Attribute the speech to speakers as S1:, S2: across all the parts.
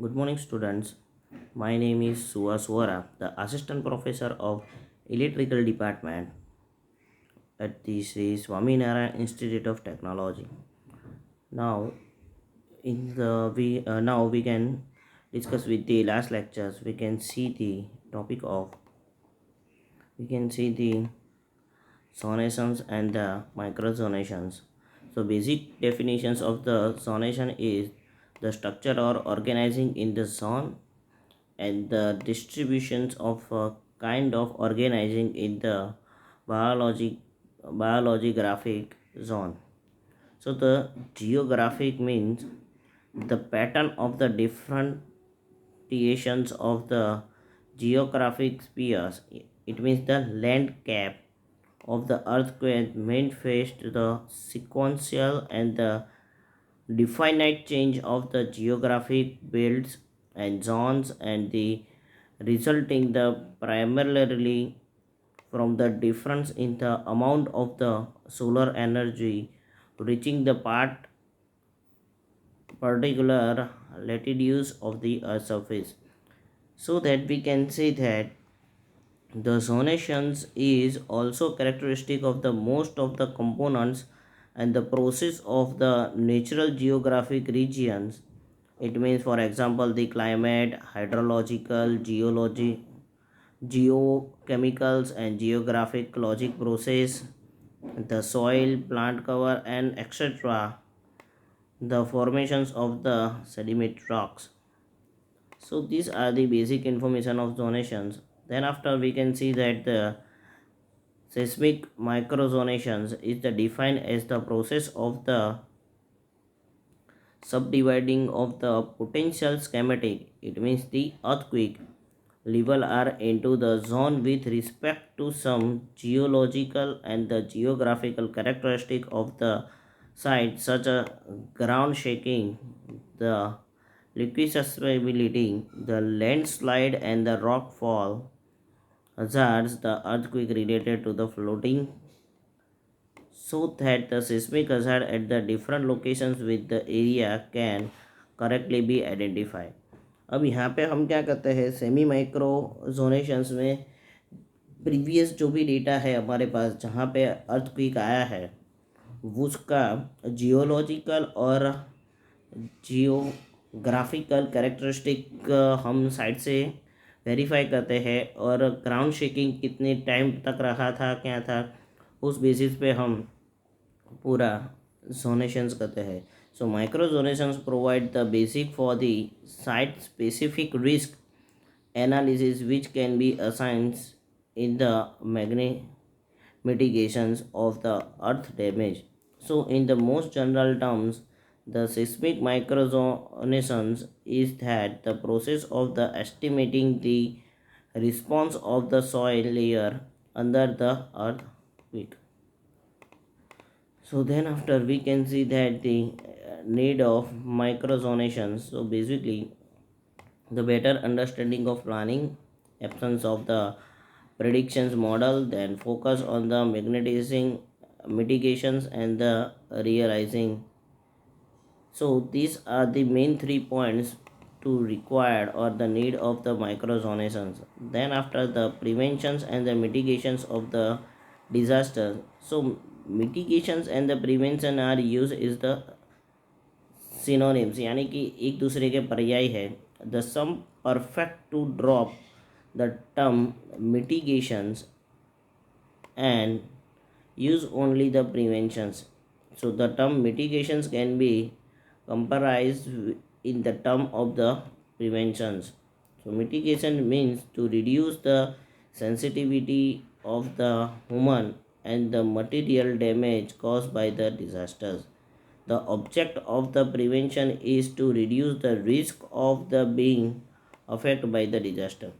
S1: Good morning, students. My name is Suhas Vora, the Assistant Professor of Electrical Department at the Sri Swaminarayan Institute of Technology. Now, now we can discuss with the last lectures. We can see the zonations and the microzonations. So, basic definitions of the zonation is the structure or organizing in the zone and the distributions of a kind of organizing in the biology biologographic zone. So the geographic means the pattern of the differentiations of the geographic spheres. It means the landscape of the earthquake manifest the sequential and the definite change of the geographic belts and zones and the resulting the primarily from the difference in the amount of the solar energy reaching the particular latitudes of the earth surface, so that we can say that the zonations is also characteristic of the most of the components and the process of the natural geographic regions. It means, for example, the climate, hydrological, geochemicals, and geographic logic process, the soil, plant cover, and etc. The formations of the sediment rocks. So these are the basic information of zonations. Then after we can see that the seismic microzonations is the defined as the process of the subdividing of the potential schematic. It means the earthquake level are into the zone with respect to some geological and the geographical characteristic of the site, such as ground shaking, the liquefaction, the landslide, and the rock fall hazards, the earthquake related to the floating, so that the seismic hazard at the different locations with the area can correctly be identified. अब यहाँ पे हम क्या करते हैं, semi micro जोनेशंस में previous जो भी डेटा है हमारे पास जहाँ पे अर्थक्वेक आया है उसका जियोलॉजिकल और जियोग्राफिकल कैरेक्टरिस्टिक हम साइड से वेरीफाई करते हैं और ग्राउंड शेकिंग कितने टाइम तक रहा था क्या था उस बेसिस पे हम पूरा जोनेशंस करते हैं. So microzonations provide the basic for the site-specific risk analysis which can be assigned in the mitigations of the earth damage. So in the most general terms, the seismic microzonations is that the process of the estimating the response of the soil layer under the earthquake. So then after we can see that the need of microzonations. So basically the better understanding of planning, absence of the predictions model, then focus on the magnetizing mitigations and the realizing. So these are the main 3 points to required or the need of the microzonations. Then after the preventions and the mitigations of the disasters. So mitigations and the prevention are used is the synonyms, यानी कि एक दूसरे के पर्याय है. The sum perfect to drop the term mitigations and use only the preventions. So the term mitigations can be comprised in the term of the preventions. So mitigation means to reduce the sensitivity of the human and the material damage caused by the disasters. The object of the prevention is to reduce the risk of the being affected by the disaster.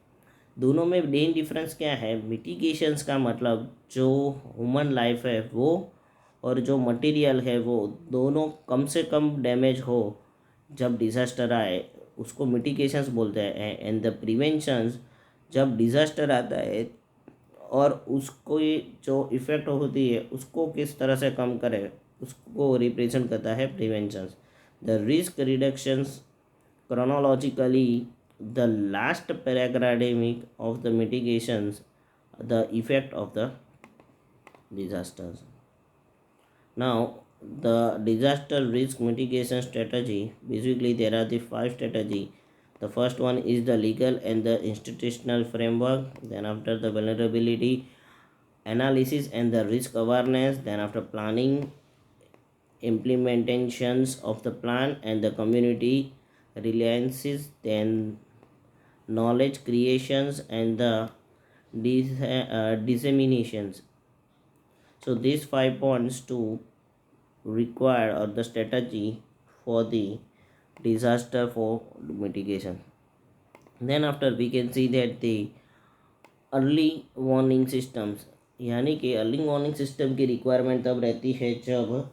S1: दोनों में main difference क्या है, mitigations का मतलब जो human life है वो और जो मटेरियल है वो दोनों कम से कम डैमेज हो जब डिज़ास्टर आए उसको मिटिगेशंस बोलते हैं. एंड द प्रिवेंशंस जब डिज़ास्टर आता है और उसको जो इफ़ेक्ट होती है उसको किस तरह से कम करे उसको रिप्रेजेंट करता है preventions. The risk reductions chronologically the last paradigm of the mitigations, the effect of the disasters. Now, the disaster risk mitigation strategy, basically there are the five strategy. The first one is the legal and the institutional framework, then after the vulnerability analysis and the risk awareness, then after planning, implementations of the plan and the community reliances, then knowledge creations and the disseminations. So these 5 points to require or the strategy for the disaster for mitigation. Then after we can see that the early warning systems, यानी कि early warning system की requirement तब रहती है जब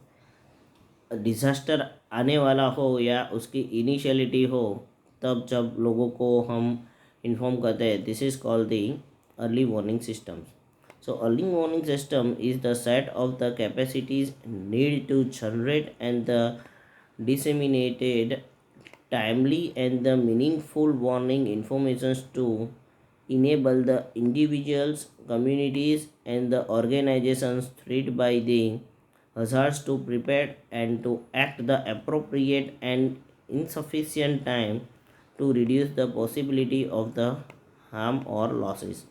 S1: disaster आने वाला हो या उसकी इनिशियलिटी हो, तब जब लोगों को हम इन्फॉर्म करते हैं, this is called the early warning systems. So early warning system is the set of the capacities needed to generate and the disseminated timely and the meaningful warning informations to enable the individuals, communities, and the organizations threatened by the hazards to prepare and to act the appropriate and insufficient time to reduce the possibility of the harm or losses.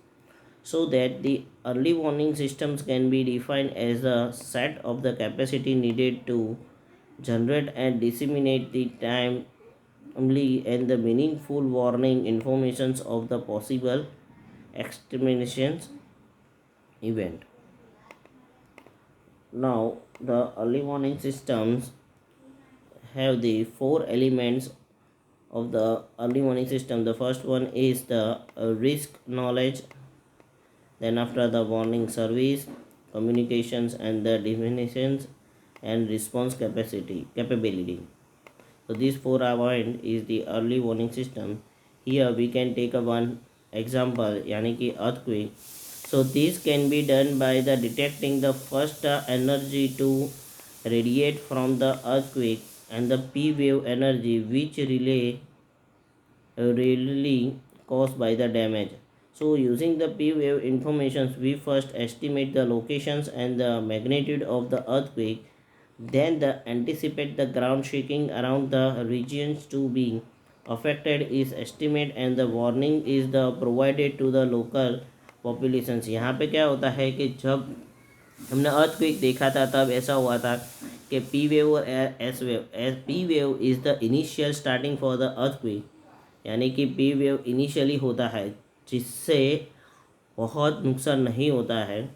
S1: So that the early warning systems can be defined as a set of the capacity needed to generate and disseminate the timely and the meaningful warning informations of the possible exterminations event. Now the early warning systems have the four elements of the early warning system. The first one is the risk knowledge, then after the warning service, communications and the definitions and response capability. So these four point is the early warning system. Here we can take a one example, yani ki earthquake. So this can be done by the detecting the first energy to radiate from the earthquake and the P wave energy which really caused by the damage. So using the P wave informations, we first estimate the locations and the magnitude of the earthquake, then anticipate the ground shaking around the regions to be affected is estimate and the warning is the provided to the local populations. यहाँ पे क्या होता है कि जब हमने earthquake देखा था तब ऐसा हुआ था कि पी वेव और S wave. P wave is the initial starting for the earthquake, यानी कि पी वेव इनिशियली होता है जिससे बहुत नुकसान नहीं होता है,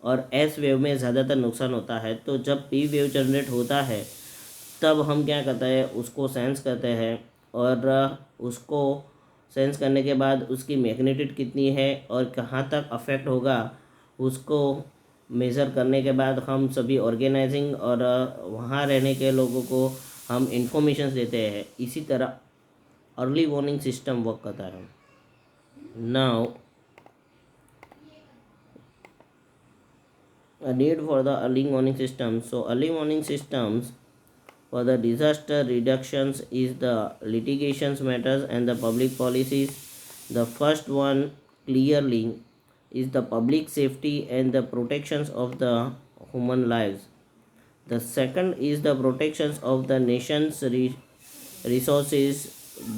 S1: और एस वेव में ज़्यादातर नुकसान होता है. तो जब पी वेव जनरेट होता है तब हम क्या करते हैं, उसको सेंस करते हैं, और उसको सेंस करने के बाद उसकी मैग्नीट्यूड कितनी है और कहाँ तक अफेक्ट होगा उसको मेज़र करने के बाद हम सभी ऑर्गेनाइजिंग और वहाँ रहने के लोगों को हम इंफॉर्मेशन देते हैं. इसी तरह अर्ली वार्निंग सिस्टम वर्क करता है. Now a need for the early warning system. So early warning systems for the disaster reductions is the litigations matters and the public policies. The first one clearly is the public safety and the protections of the human lives. The second is the protections of the nation's resources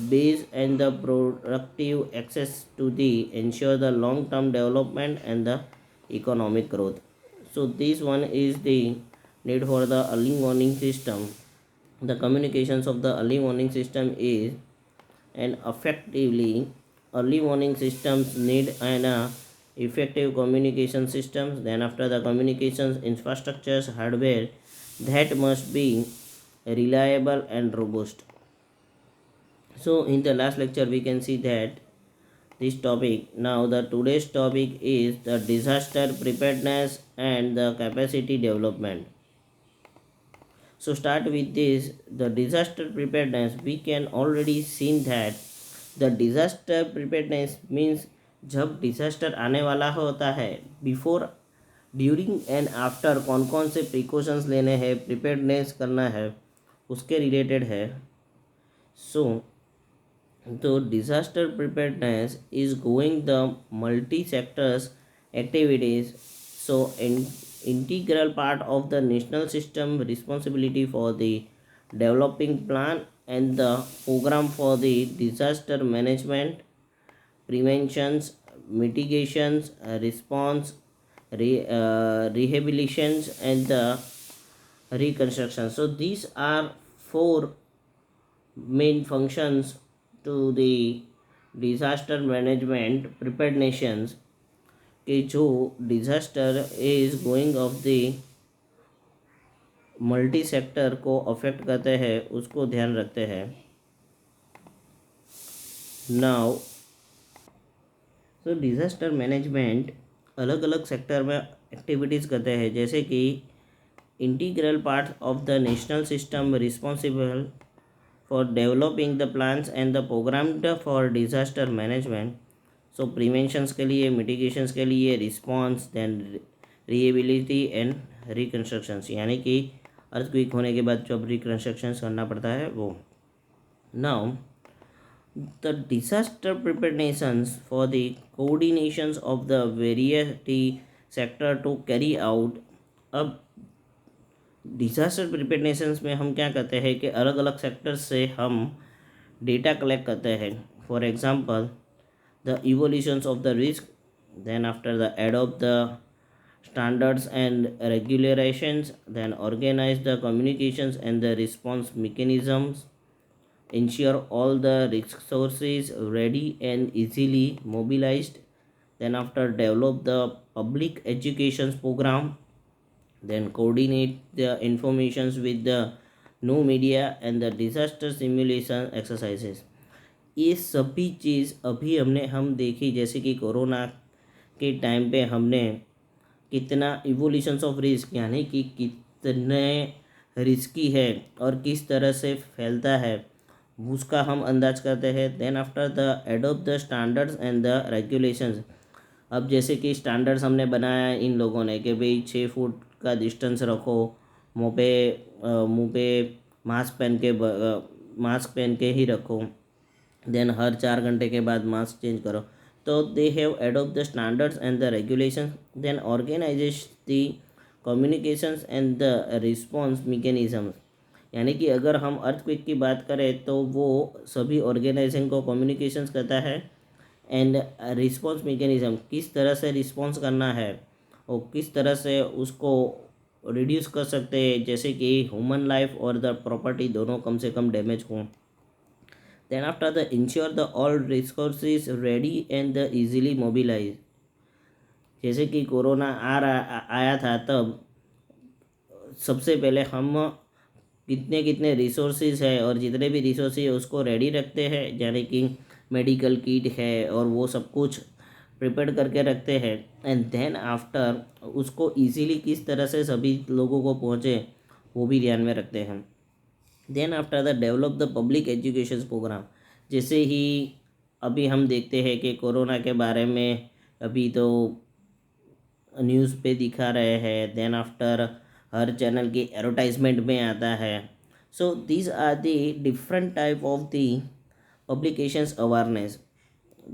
S1: base and the productive access to the ensure the long term development and the economic growth. So this one is the need for the early warning system. The communications of the early warning system is, and effectively early warning systems need an effective communication systems. Then after the communications infrastructures hardware that must be reliable and robust. So in the last lecture we can see that this topic. Now the today's topic is the disaster preparedness and the capacity development. So start with this, the disaster preparedness. We can already seen that the disaster preparedness means जब disaster आने वाला होता है, before, during and after कौन कौन से precautions लेने हैं, प्रिपेयर्डनेस करना है, उसके रिलेटेड है. सो So disaster preparedness is going the multi-sectors activities. So integral part of the national system responsibility for the developing plan and the program for the disaster management, preventions, mitigations, response, rehabilitations, and the reconstruction. So these are four main functions to the disaster management prepared nations कि जो disaster is going of the multi sector को affect करते हैं उसको ध्यान रखते हैं. Now तो डिज़ास्टर मैनेजमेंट अलग अलग सेक्टर में एक्टिविटीज़ करते हैं जैसे कि integral part of the national system responsible for developing the plans and the program for disaster management. So preventions के लिए, mitigations के लिए, response, then rehability and reconstructions, यानी कि अर्थक्वेक होने के बाद जब रिकन्स्ट्रक्शंस करना पड़ता है वो. Now the disaster preparedness for the coordinations of the variety sector to carry out. अब डिज़ास्टर प्रिपेयरनेस में हम क्या करते हैं कि अलग अलग सेक्टर्स से हम डेटा कलेक्ट करते हैं. For example the evolutions of the risk, then after the adopt the standards and regulations, then organise the communications and the response mechanisms, ensure all the resources ready and easily mobilized, then after develop the public education program, then coordinate the informations with the new media and the disaster simulation exercises. ये सभी चीज़ अभी हम देखी जैसे कि corona के time पे हमने कितना इवोल्यूशंस ऑफ रिस्क यानी कि कितने रिस्की है और किस तरह से फैलता है उसका हम अंदाज करते हैं. Then after the adopt the standards and the regulations. अब जैसे कि स्टैंडर्ड्स हमने बनाया इन लोगों ने कि भाई 6 फुट का डिस्टेंस रखो, मुँह पे मास्क पहन के ही रखो, देन हर 4 घंटे के बाद मास्क चेंज करो. तो they have adopt the standards and the regulations, then organisation the communications and the response mechanisms. यानी कि अगर हम अर्थक्वेक की बात करें तो वो सभी ऑर्गेनाइजेशन को कम्युनिकेशंस करता है एंड रिस्पॉन्स mechanism किस तरह से रिस्पॉन्स करना है और किस तरह से उसको रिड्यूस कर सकते हैं जैसे कि ह्यूमन लाइफ और द प्रॉपर्टी दोनों कम से कम डैमेज हों. Then after the ensure the all resources ready and the easily mobilise. जैसे कि कोरोना आया था तब सबसे पहले हम कितने कितने रिसोर्सेज है और जितने भी रिसोर्सेज है उसको रेडी रखते हैं यानी कि मेडिकल किट है और वो सब कुछ प्रिपेयर करके रखते हैं. एंड देन आफ्टर उसको इजीली किस तरह से सभी लोगों को पहुँचे वो भी ध्यान में रखते हैं. Then after the develop the public education programme. जैसे ही अभी हम देखते हैं कि कोरोना के बारे में अभी तो न्यूज़ पे दिखा रहे हैं, देन आफ्टर हर चैनल की एडवर्टाइजमेंट में आता है. So these are the different type of the publications awareness.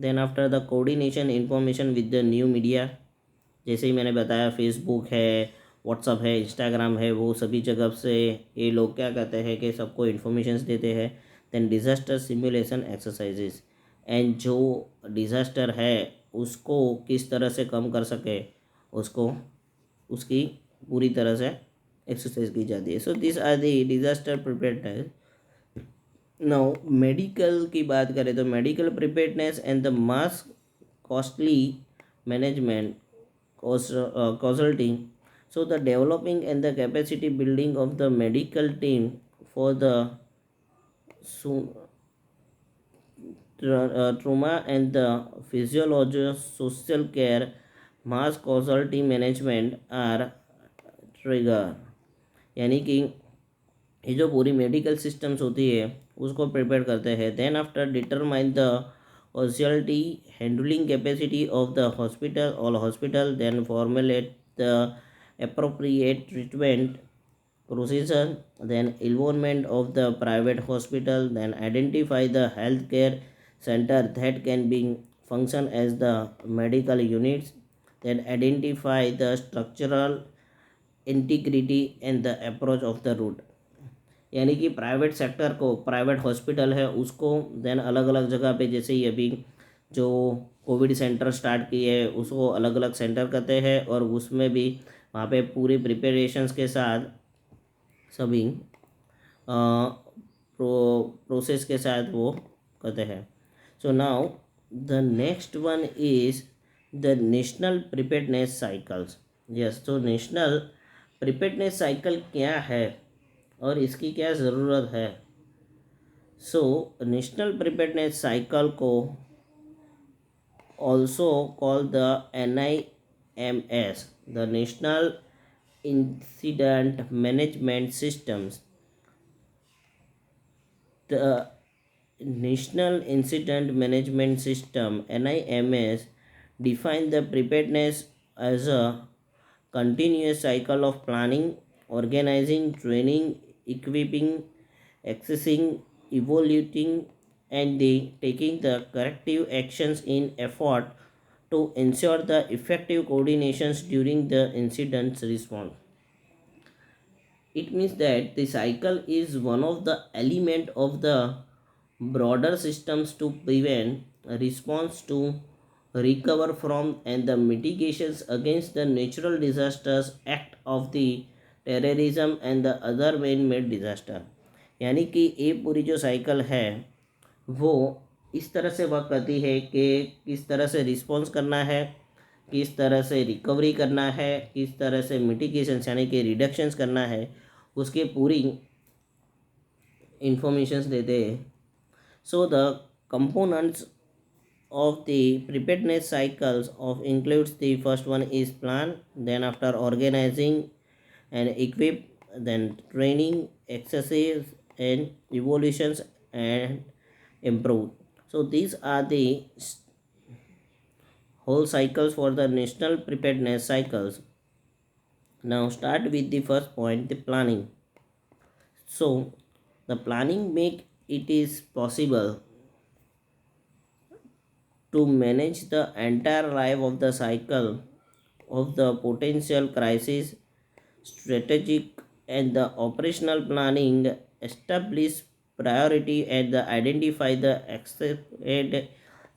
S1: Then after the coordination information with the new media. जैसे ही मैंने बताया फेसबुक है, व्हाट्सअप है, इंस्टाग्राम है, वो सभी जगह से ये लोग क्या करते हैं कि सबको इन्फॉर्मेशंस देते हैं. Then disaster simulation exercises and जो डिज़ास्टर है उसको किस तरह से कम कर सके उसको उसकी पूरी तरह से एक्सरसाइज की जाती है. So this are the disaster preparedness. Now medical की बात करें तो medical preparedness and the mass costly management causality. So the developing and the capacity building of the medical team for the trauma and the physiology, social care, mass causality management are trigger. यानी कि ये जो पूरी medical systems होती है उसको prepare करते हैं. Then after determine the causality handling capacity of the hospital, then formulate the appropriate treatment procedure, then involvement of the private hospital, then identify the healthcare center that can be function as the medical units that identify the structural integrity and the approach of the route. यानी कि private sector को, private hospital है उसको then अलग अलग जगह पे, जैसे ही अभी जो कोविड सेंटर स्टार्ट किए हैं उसको अलग अलग सेंटर करते हैं और उसमें भी वहाँ पे पूरी प्रिपरेशंस के साथ सभी प्रोसेस के साथ वो करते हैं. सो now the next one is the national preparedness cycles. Yes, तो नेशनल प्रिपेयर्डनेस साइकिल क्या है और इसकी क्या ज़रूरत है. सो नेशनल प्रिपेयर्डनेस साइकिल को also call the NIMS, the national incident management systems. The National Incident Management System NIMS define the preparedness as a continuous cycle of planning, organizing, training, equipping, accessing, evaluating, and taking the corrective actions in effort to ensure the effective coordinations during the incident's response. It means that the cycle is one of the element of the broader systems to prevent, response to, recover from, and the mitigations against the natural disasters, act of the terrorism and the other man-made disaster. यानी कि ये पूरी जो cycle है वो इस तरह से वर्क करती है कि किस तरह से रिस्पॉन्स करना है, किस तरह से रिकवरी करना है, किस तरह से मिटिगेशंस यानी कि रिडक्शंस करना है, उसके पूरी इंफॉर्मेशंस देते हैं. So the components of the preparedness cycles of includes the first one is plan, then after organizing and equip, then training, exercise and evolutions and improve. So these are the whole cycles for the national preparedness cycles. Now start with the first point, the planning. So the planning make it is possible to manage the entire life of the cycle of the potential crisis. Strategic and the operational planning establish priority and the identify the expected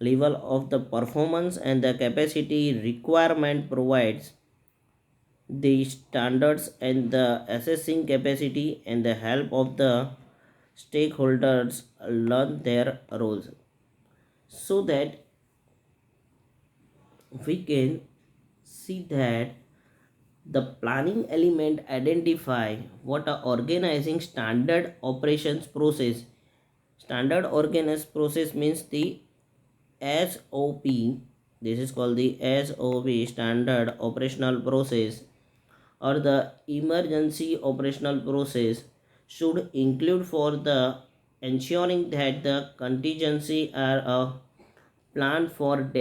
S1: level of the performance and the capacity requirement, provides the standards and the assessing capacity and the help of the stakeholders learn their roles, so that we can see that the planning element identify what a organizing standard operations process. Standard organized process means the SOP. This is called the SOP, standard operational process, or the emergency operational process should include for the ensuring that the contingency are planned for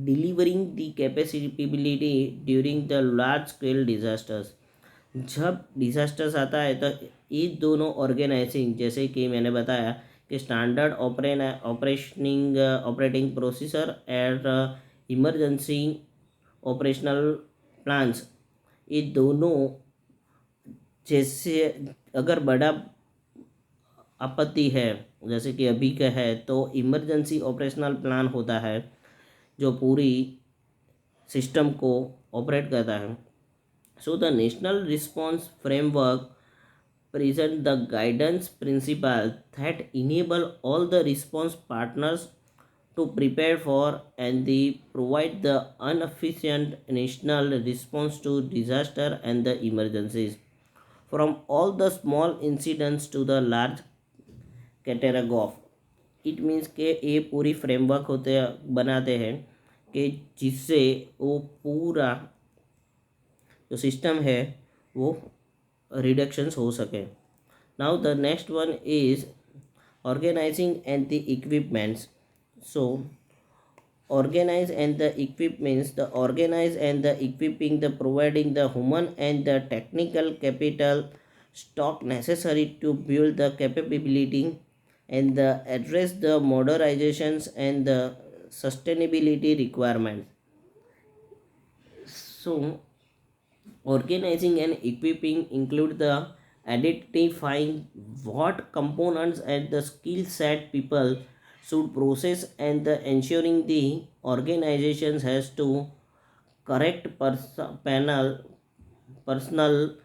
S1: delivering the capability during the large scale disasters. जब disasters आता है तो ये दोनों organising, जैसे कि मैंने बताया कि standard operating procedure and emergency operational plans, ये दोनों जैसे अगर बड़ा आपत्ति है जैसे कि अभी का है तो इमरजेंसी ऑपरेशनल प्लान होता है जो पूरी सिस्टम को ऑपरेट करता है. So the national response framework present the guidance principle that enable all the response partners to prepare for and they provide the inefficient national response to disaster and the emergencies, from all the small incidents to the large catastrophe. It means के ये पूरी framework होते बनाते हैं कि जिससे वो पूरा जो सिस्टम है वो रिडक्शंस हो सके. Now the next one is organising and the equipments. So organize and the equip means the organize and the equipping, the providing the human and the technical capital stock necessary to build the capability and address the modernizations and the sustainability requirements. So organizing and equipping include the identifying what components and the skill set people should process and the ensuring the organizations has to correct panel personal.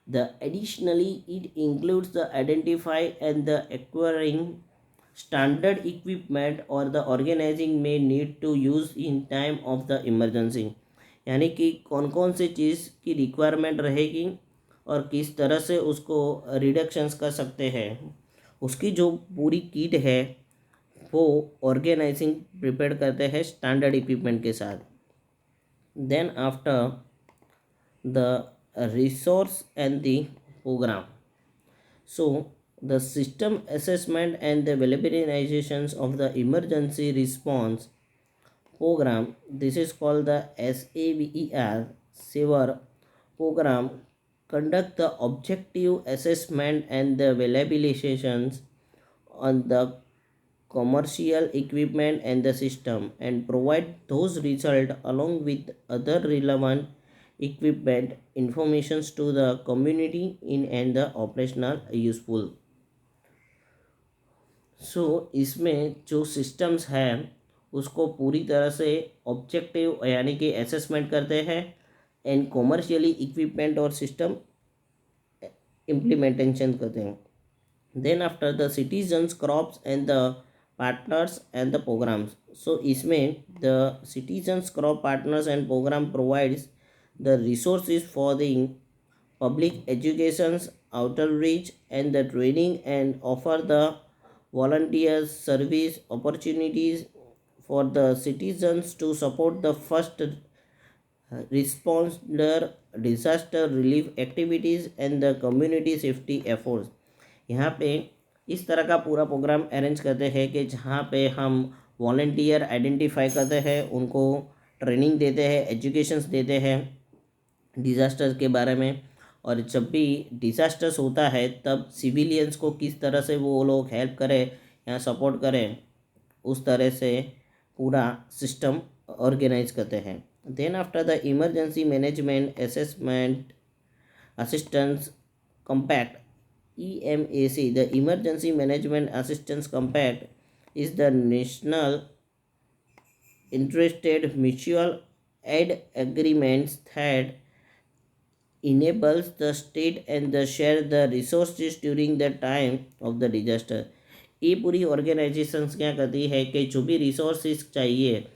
S1: The additionally it includes the identify and the acquiring standard equipment or the organizing may need to use in time of the emergency, यानी कि कौन कौन सी चीज़ की requirement रहेगी और किस तरह से उसको रिडक्शंस कर सकते हैं, उसकी जो पूरी किट है वो ऑर्गेनाइजिंग प्रिपेयर करते हैं स्टैंडर्ड इक्विपमेंट के साथ. Then after the resource and the program. So the system assessment and the validations of the emergency response program, this is called the SAVER program, conduct the objective assessment and the validations on the commercial equipment and the system and provide those results along with other relevant equipment informations to the community in and the operational useful. सो इसमें जो systems हैं उसको पूरी तरह से objective यानी कि assessment करते हैं एंड कॉमर्शियली इक्विपमेंट और सिस्टम इम्प्लीमेंटेशन करते हैं. Then after the citizens crops and the partners and the programmes. So इसमें the citizens crop partners and programme provides the resources for the public educations outreach and the training and offer the volunteers service opportunities for the citizens to support the first responder disaster relief activities and the community safety efforts. यहाँ पे इस तरह का पूरा programme arrange करते हैं कि जहाँ पे हम वॉलंटियर आइडेंटिफाई करते हैं, उनको ट्रेनिंग देते हैं, एजुकेशंस देते हैं डिज़ास्टर के बारे में, और जब भी डिज़ास्टर्स होता है तब सिविलियंस को किस तरह से वो लोग हेल्प करें या सपोर्ट करें, उस तरह से पूरा सिस्टम ऑर्गेनाइज करते हैं. Then after the emergency management assessment assistance compact EMAC, the Emergency Management Assistance Compact is the national interested mutual aid agreements that enables the state and the share the resources during the time of the disaster. ये पूरी organisations क्या करती है कि जो भी resources चाहिए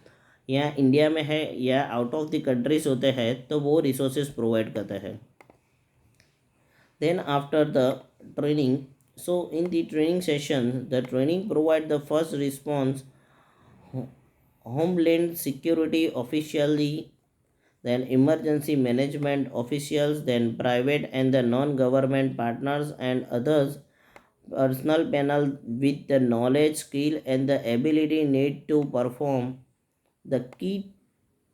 S1: या इंडिया में है या आउट ऑफ द कंट्रीज होते हैं तो वो रिसोर्सेज प्रोवाइड करते हैं. Then after the training, so in the training session the training provide the first response homeland security officially, then emergency management officials, then private and the non-government partners and others personal panel with the knowledge skill and the ability need to perform the key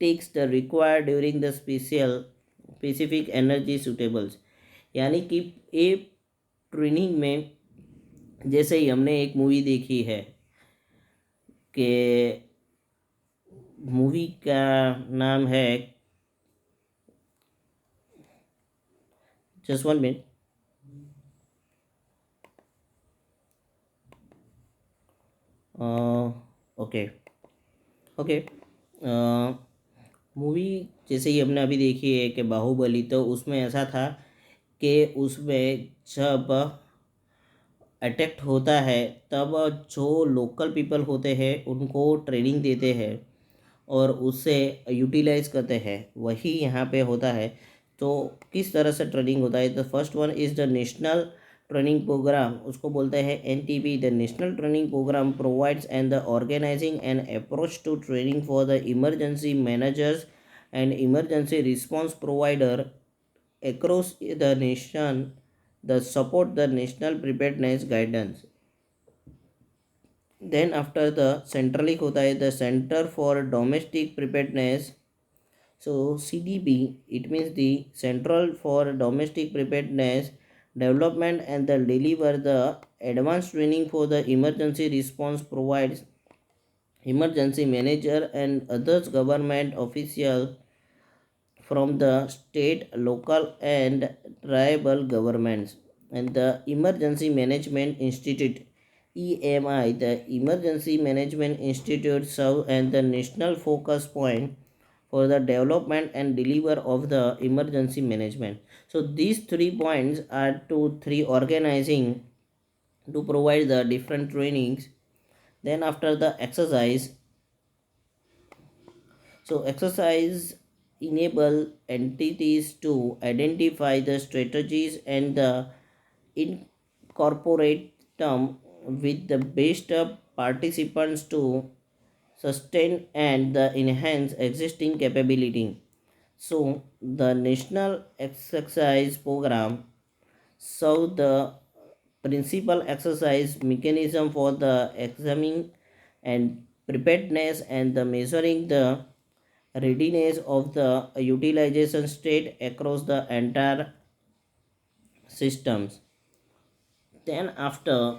S1: takes the required during the specific energy suitables. यानी कि ये training में जैसे ही हमने एक movie देखी है कि मूवी का नाम है, just 1 minute, okay okay, movie जैसे ही हमने अभी देखी है कि बाहुबली, तो उसमें ऐसा था कि उसमें जब अटैक होता है तब जो लोकल पीपल होते हैं उनको ट्रेनिंग देते हैं और उससे यूटिलाइज करते हैं, वही यहाँ पे होता है. तो किस तरह से ट्रेनिंग होता है, तो first one is the national training programme, उसको बोलते हैं NTP. The national training programme provides and the organising and approach to training for the emergency managers and emergency response provider across the nation the support the national preparedness guidance. then after the centrally होता है the center for domestic preparedness. so CDP, it means the central for domestic preparedness, development and the deliver the advanced training for the emergency response provides emergency manager and others government officials from the state, local and tribal governments. And the Emergency Management Institute EMI, the Emergency Management Institute serves as the national focus point for the development and deliver of the emergency management. So these 3 points are to three organizing to provide the different trainings. Then after the exercise, so exercise enable entities to identify the strategies and the incorporate them with the best participants to sustain and the enhance existing capability. So the national exercise program so the principal exercise mechanism for the examining and preparedness and the measuring the readiness of the utilization state across the entire systems. Then after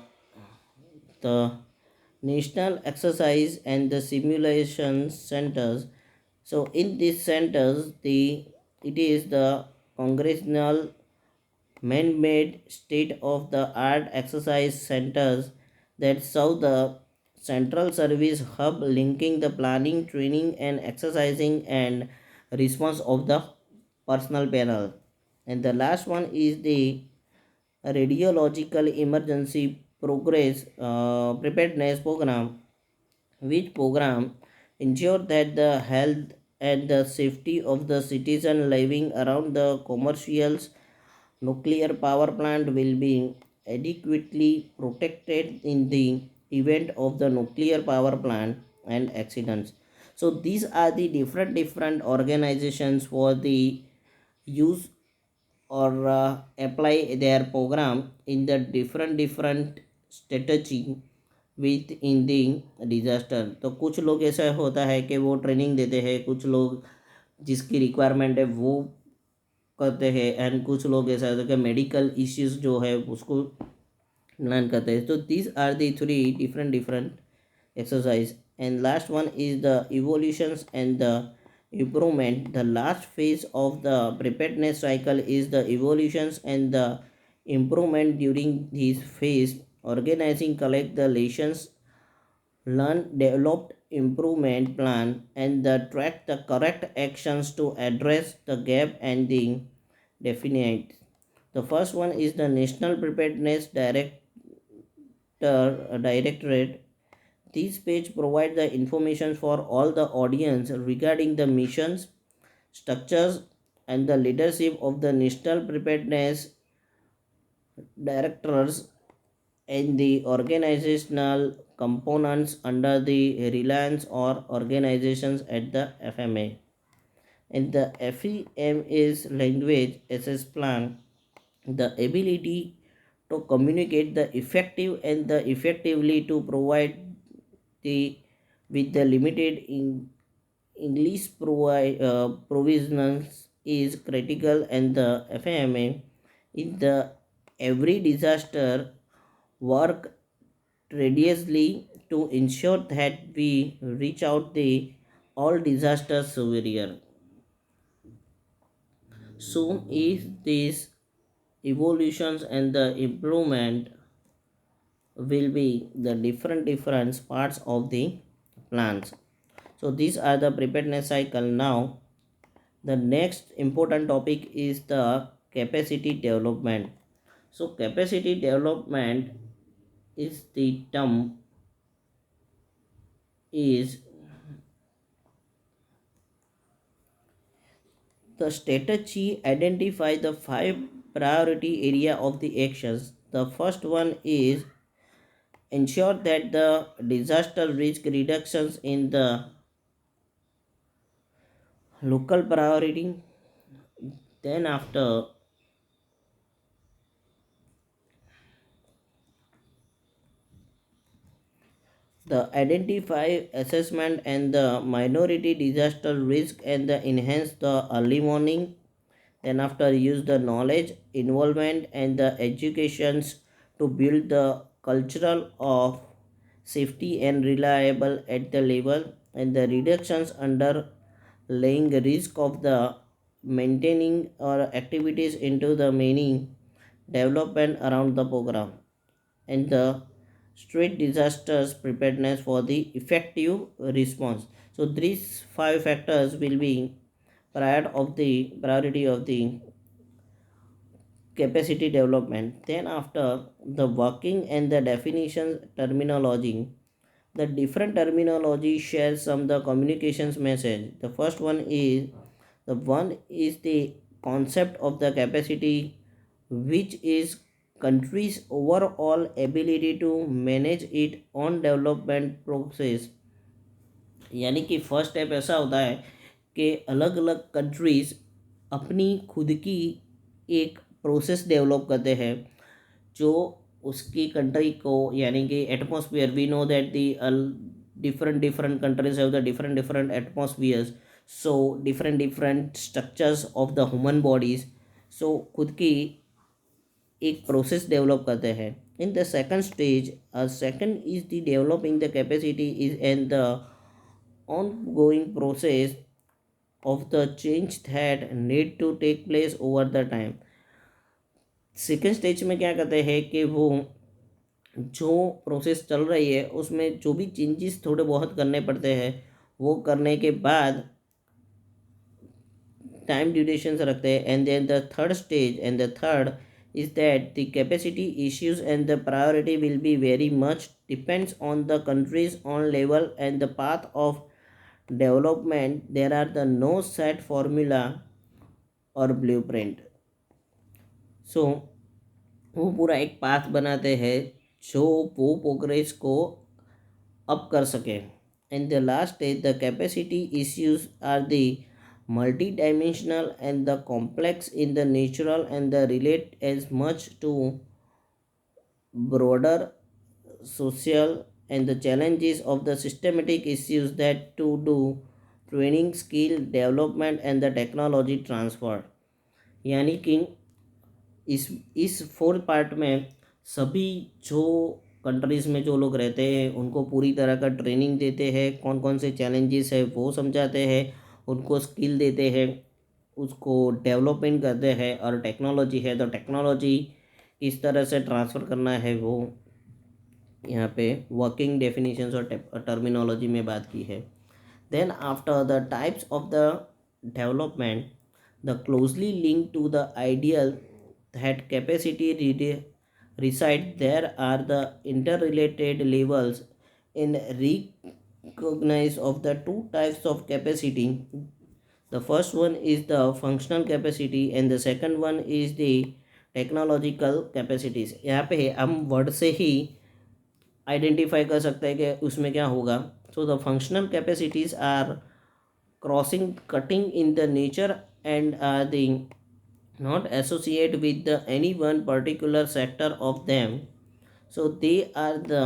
S1: the national exercise and the simulation centers. So in these centers, it is the congressional man-made state-of-the-art exercise centers that serve the central service hub linking the planning, training, and exercising and response of the personal panel. And the last one is the radiological emergency progress preparedness program, which program ensure that the health and the safety of the citizen living around the commercial nuclear power plant will be adequately protected in the event of the nuclear power plant and accidents. So these are the different organizations for the use or apply their program in the different strategy with in the disaster. तो कुछ लोग ऐसा होता है कि वो training देते हैं, कुछ लोग जिसकी रिक्वायरमेंट है वो करते हैं एंड कुछ लोग ऐसा होता है कि मेडिकल इश्यूज जो है उसको प्लान करते हैं. तो these are the three different exercise. And last one is the evolutions and the improvement. The last phase of the preparedness cycle is the evolutions and the improvement. During this phase, organizing collect the lessons learned, developed improvement plan and the track the correct actions to address the gap and the definite. The first one is the National Preparedness Directorate. This page provides the information for all the audience regarding the missions, structures, and the leadership of the national preparedness directors and the organizational components under the reliance or organizations at the FMA. And the FEM is language access plan, the ability to communicate the effective and the effectively to provide the with the limited in English provisions is critical. And the FMA in the every disaster work tediously to ensure that we reach out the all disaster severe. Soon is these evolutions and the improvement will be the different parts of the plans. So these are the preparedness cycle. Now the next important topic is the capacity development. So capacity development is the term is the strategy identify the five priority area of the actions. The first one is ensure that the disaster risk reductions in the local priority. Then after the identify assessment and the minority disaster risk and the enhance the early warning. Then after use the knowledge, involvement and the educations to build the cultural of safety and reliable at the level, and the reductions under laying risk of the maintaining or activities into the many development around the program, and the street disasters preparedness for the effective response. So these five factors will be priority of the capacity development. Then after the working and the definition terminology, the different terminology shares some the communications message. The first one is the concept of the capacity, which is country's overall ability to manage it on development process. यानी कि first step ऐसा होता है कि अलग अलग countries अपनी खुद की एक प्रोसेस डेवलप करते हैं जो उसकी कंट्री को, यानी कि atmosphere, we know that the different different countries have the different different atmospheres, so different different structures of the human bodies, so खुद की एक प्रोसेस डेवलप करते हैं. In the second stage, second is the developing the capacity is and the ongoing process of the change that need to take place over the time. Second stage में क्या कहते हैं कि वो जो प्रोसेस चल रही है उसमें जो भी चेंजेस थोड़े बहुत करने पड़ते हैं वो करने के बाद टाइम ड्यूरेशंस रखते हैं. And then the third stage and the third is that the capacity issues and the priority will be very much depends on the country's own level and the path of development. There are the no set formula or blueprint. So वो पूरा एक path बनाते हैं जो वो progress को up कर सके. And the last stage, the capacity issues are the multi-dimensional and the complex in the natural and the relate as much to broader social and the challenges of the systematic issues that to do training, skill development and the technology transfer. यानी कि इस fourth part में सभी जो countries में जो लोग रहते हैं उनको पूरी तरह का ट्रेनिंग देते हैं, कौन कौन से चैलेंजेस है वो समझाते हैं, उनको स्किल देते हैं, उसको डेवलपमेंट करते हैं, और टेक्नोलॉजी है तो टेक्नोलॉजी किस तरह से ट्रांसफ़र करना है वो यहाँ पे वर्किंग डेफिनेशंस और टर्मिनोलॉजी में बात की है. Then after the types of the development, the closely link to the ideal that capacity reside, there are the interrelated levels in recognize of the two types of capacity. The first one is the functional capacity and the second one is the technological capacities. यहाँ पे हम word से ही identify कर सकते हैं कि उसमें क्या होगा. So the functional capacities are crossing cutting in the nature and are the not associate with the any one particular sector of them. So they are the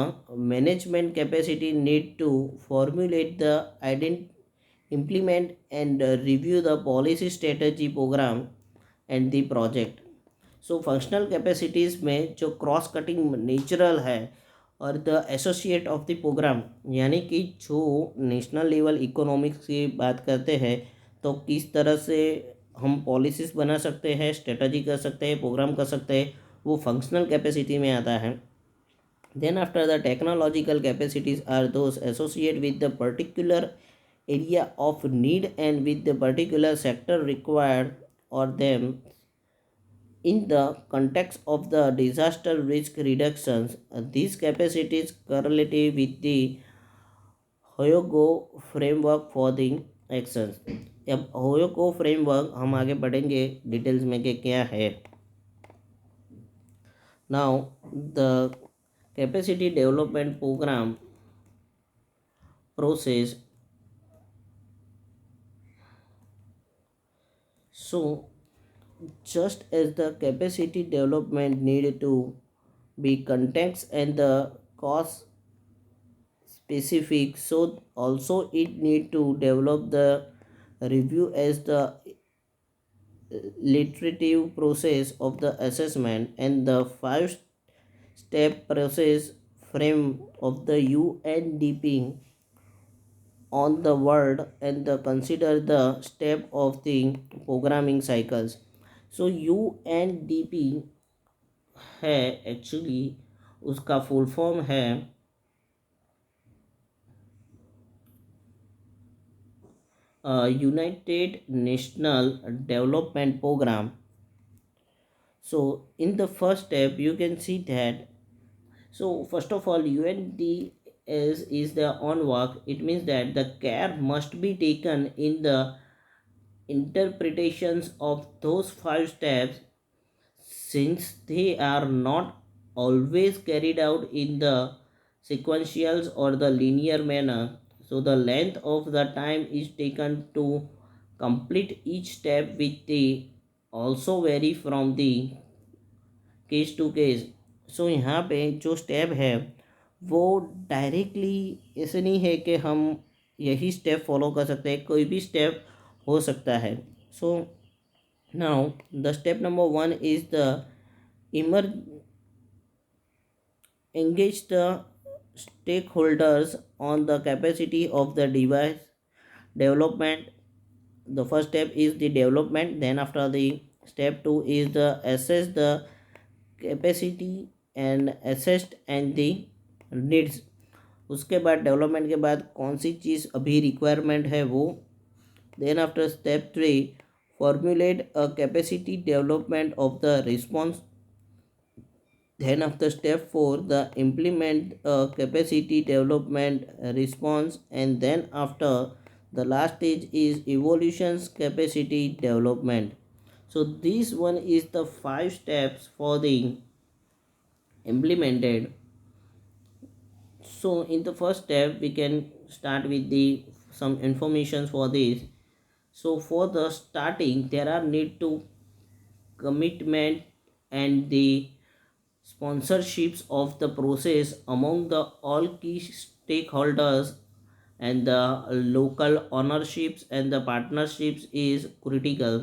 S1: management capacity need to formulate the implement and review the policy strategy program and the project. So functional capacities में जो cross cutting natural है और the associate of the programme, यानी कि जो national level economics की बात करते हैं तो किस तरह से हम पॉलिसीज़ बना सकते हैं, स्ट्रेटजी कर सकते हैं, प्रोग्राम कर सकते हैं, वो फंक्शनल कैपेसिटी में आता है. Then after the technological capacities are those associate with the particular area of need and with the particular sector required और them in the context of the disaster risk reductions. These capacities correlative with the Hyogo framework for the actions. अब Hyogo framework हम आगे बढ़ेंगे details में कि क्या है. Now the capacity development programme process. So just as the capacity development needed to be context and the cost specific, so also it need to develop the review as the iterative process of the assessment and the five step process frame of the UNDP on the world and the consider the step of the programming cycles. So UNDP है actually उसका full form है united national development programme. So in the first step you can see that, so first of all UNDS is the on work. It means that the care must be taken in the interpretations of those five steps, since they are not always carried out in the sequential or the linear manner. So the length of the time is taken to complete each step with the also vary from the case to case. सो यहाँ पे जो step है वो directly ऐसे नहीं है कि हम यही स्टेप फॉलो कर सकते हैं, कोई भी स्टेप हो सकता है. So now the step number one is the इमर engage the stakeholders on the capacity of the device development. The first step is the development, then after the step two is the assess the capacity and asset and the needs. उसके बाद development के बाद कौन सी चीज़ अभी requirement है वो. Then after step three formulate a capacity development of the response. Then after step four the implement capacity development response. And then after the last stage is evolutions capacity development. So this one is the five steps for the implemented. So in the first step we can start with the some information for this. So for the starting there are need to commitment and the sponsorships of the process among the all key stakeholders, and the local ownerships and the partnerships is critical.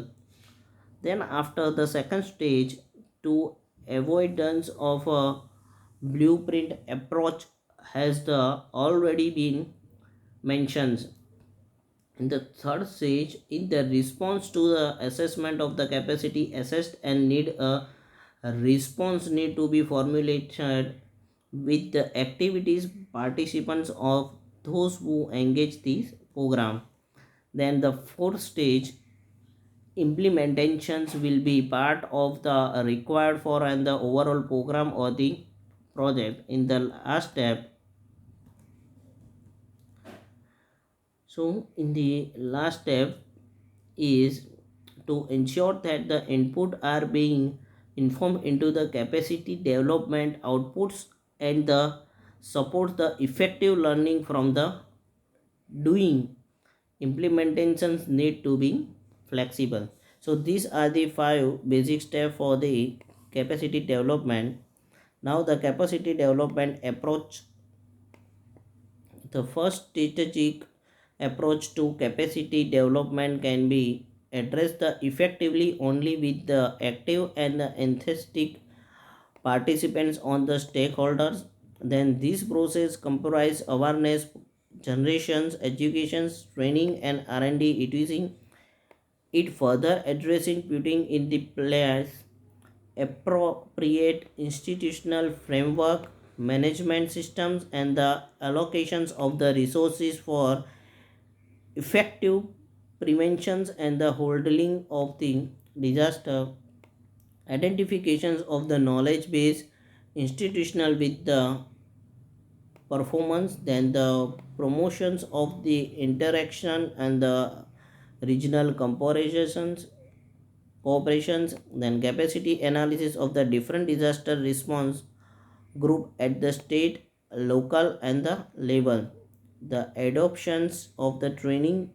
S1: Then after the second stage, to avoidance of a blueprint approach has the already been mentioned. In the third stage, in the response to the assessment of the capacity assessed and need a response need to be formulated with the activities participants of those who engage this program. Then the fourth stage, implementations will be part of the required for and the overall program or the project. In the last step, so in the last step is to ensure that the input are being informed into the capacity development outputs and the support the effective learning from the doing. Implementations need to be flexible. So these are the five basic steps for the capacity development. Now the capacity development approach. The first strategic approach to capacity development can be addressed effectively only with the active and the enthusiastic participants on the stakeholders. Then this process comprise awareness generations, educations, training and R&D etc. It further addressing putting in the place appropriate institutional framework, management systems and the allocations of the resources for effective preventions and the handling of the disaster, identifications of the knowledge base institutional with the performance, then the promotions of the interaction and the regional cooperations, then capacity analysis of the different disaster response group at the state, local and the level, the adoptions of the training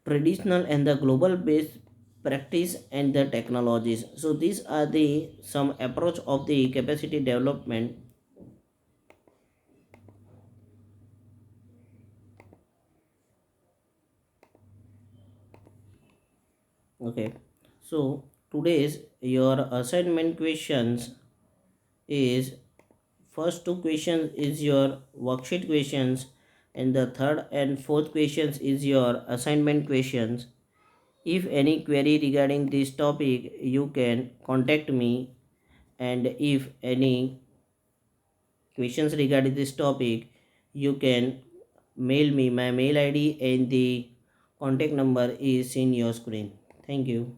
S1: traditional and the global based practice and the technologies. So these are the some approach of the capacity development. Okay, so today's your assignment questions is, first two questions is your worksheet questions, and the third and fourth questions is your assignment questions. If any query regarding this topic, you can contact me, and if any questions regarding this topic, you can mail me. My mail ID and the contact number is in your screen. Thank you.